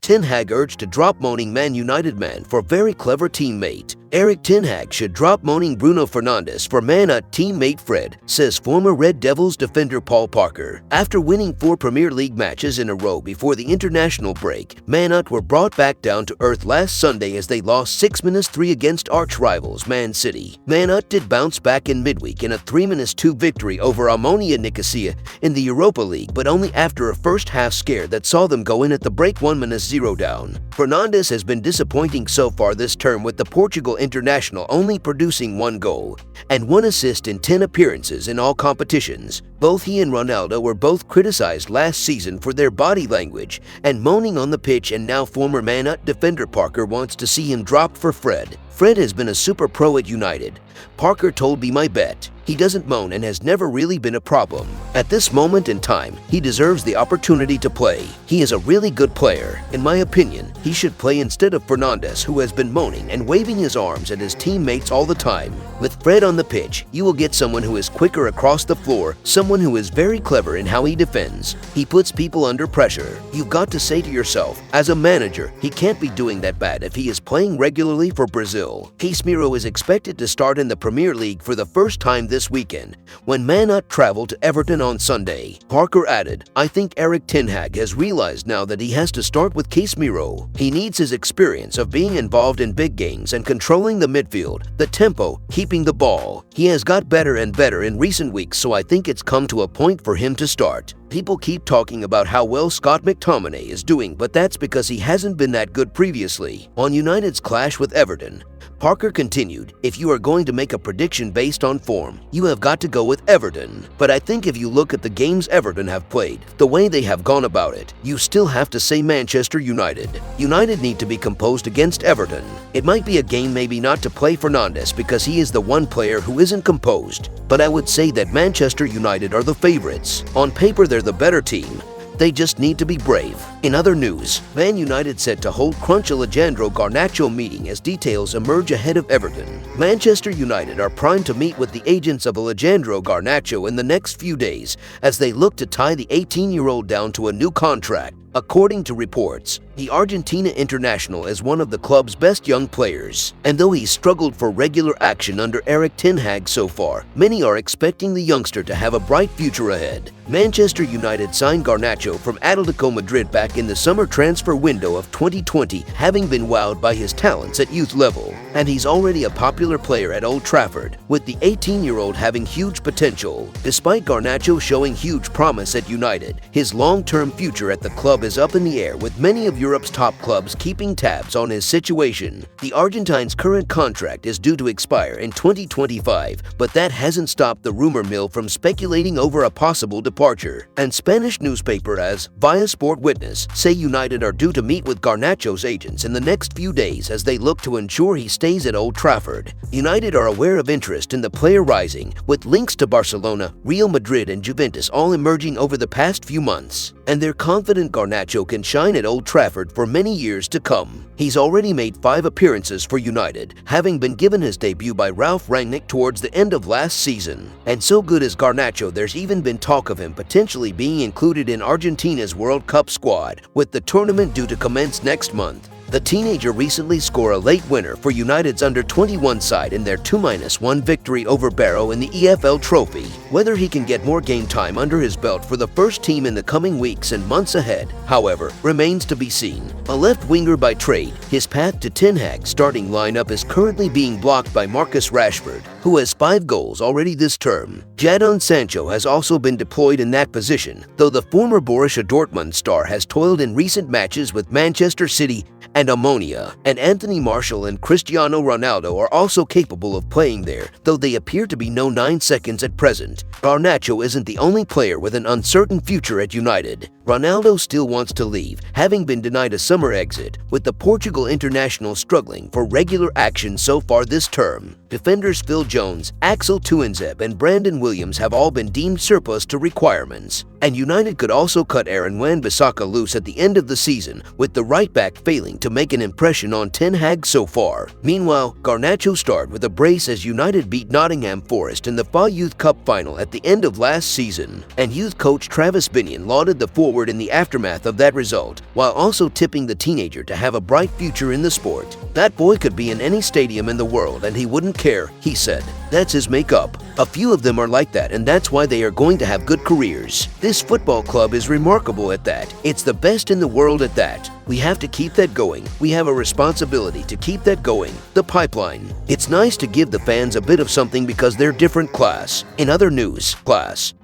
Ten Hag urged to drop moaning Man United man for very clever teammate. Erik Ten Hag should drop moaning Bruno Fernandes for Man Utd teammate Fred, says former Red Devils defender Paul Parker. After winning 4 Premier League matches in a row before the international break, Man Utd were brought back down to earth last Sunday as they lost 6-3 against arch-rivals Man City. Man Utd did bounce back in midweek in a 3-2 victory over Omonia Nicosia in the Europa League, but only after a first-half scare that saw them go in at the break 1-0 down. Fernandes has been disappointing so far this term, with the Portugal international only producing 1 goal and 1 assist in 10 appearances in all competitions. Both he and Ronaldo were both criticized last season for their body language and moaning on the pitch, and now former Man Utd defender Parker wants to see him drop for Fred. Fred has been a super pro at United. Parker told Be My Bet he doesn't moan and has never really been a problem. At this moment in time, he deserves the opportunity to play. He is a really good player. In my opinion, he should play instead of Fernandes, who has been moaning and waving his arms at his teammates all the time. With Fred on the pitch, you will get someone who is quicker across the floor, someone who is very clever in how he defends. He puts people under pressure. You've got to say to yourself, as a manager, he can't be doing that bad if he is playing regularly for Brazil. Casemiro is expected to start in the Premier League for the first time this weekend, when Man Utd traveled to Everton on Sunday. Parker added, I think Erik Ten Hag has realized now that he has to start with Casemiro. He needs his experience of being involved in big games and controlling the midfield, the tempo, keeping the ball. He has got better and better in recent weeks, so I think it's come to a point for him to start. People keep talking about how well Scott McTominay is doing, but that's because he hasn't been that good previously. On United's clash with Everton, Parker continued, if you are going to make a prediction based on form, you have got to go with Everton. But I think if you look at the games Everton have played, the way they have gone about it, you still have to say Manchester United. United need to be composed against Everton. It might be a game maybe not to play Fernandes because he is the one player who isn't composed, but I would say that Manchester United are the favorites. On paper, they're the better team. They just need to be brave. In other news, Man United set to hold Crunch Alejandro Garnacho meeting as details emerge ahead of Everton. Manchester United are primed to meet with the agents of Alejandro Garnacho in the next few days as they look to tie the 18-year-old down to a new contract. According to reports, the Argentina international is one of the club's best young players, and though he's struggled for regular action under Erik Ten Hag so far, many are expecting the youngster to have a bright future ahead. Manchester United signed Garnacho from Atletico Madrid back in the summer transfer window of 2020, having been wowed by his talents at youth level, and he's already a popular player at Old Trafford, with the 18-year-old having huge potential. Despite Garnacho showing huge promise at United, his long-term future at the club is up in the air, with many of Europe's top clubs keeping tabs on his situation. The Argentine's current contract is due to expire in 2025, but that hasn't stopped the rumor mill from speculating over a possible departure. And Spanish newspaper as Via Sport Witness say United are due to meet with Garnacho's agents in the next few days as they look to ensure he stays at Old Trafford. United are aware of interest in the player rising, with links to Barcelona, Real Madrid and Juventus all emerging over the past few months, and they're confident Garnacho can shine at Old Trafford for many years to come. He's already made 5 appearances for United, having been given his debut by Ralf Rangnick towards the end of last season. And so good as Garnacho, there's even been talk of him potentially being included in Argentina's World Cup squad, with the tournament due to commence next month. The teenager recently scored a late winner for United's under-21 side in their 2-1 victory over Barrow in the EFL Trophy. Whether he can get more game time under his belt for the first team in the coming weeks and months ahead, however, remains to be seen. A left winger by trade, his path to Ten Hag's starting lineup is currently being blocked by Marcus Rashford, who has 5 goals already this term. Jadon Sancho has also been deployed in that position, though the former Borussia Dortmund star has toiled in recent matches with Manchester City and Omonia, and Anthony Martial and Cristiano Ronaldo are also capable of playing there, though they appear to be no 9 seconds at present. Garnacho isn't the only player with an uncertain future at United. Ronaldo still wants to leave, having been denied a summer exit, with the Portugal international struggling for regular action so far this term. Defenders Phil Jones, Axel Tuanzebe and Brandon Williams have all been deemed surplus to requirements, and United could also cut Aaron Wan-Bissaka loose at the end of the season, with the right-back failing to make an impression on Ten Hag so far. Meanwhile, Garnacho starred with a brace as United beat Nottingham Forest in the FA Youth Cup final at the end of last season, and youth coach Travis Binion lauded the forward forward in the aftermath of that result, while also tipping the teenager to have a bright future in the sport. That boy could be in any stadium in the world and he wouldn't care, he said. That's his makeup. A few of them are like that, and that's why they are going to have good careers. This football club is remarkable at that. It's the best in the world at that. We have to keep that going. We have a responsibility to keep that going. The pipeline. It's nice to give the fans a bit of something because they're different class. In other news, class.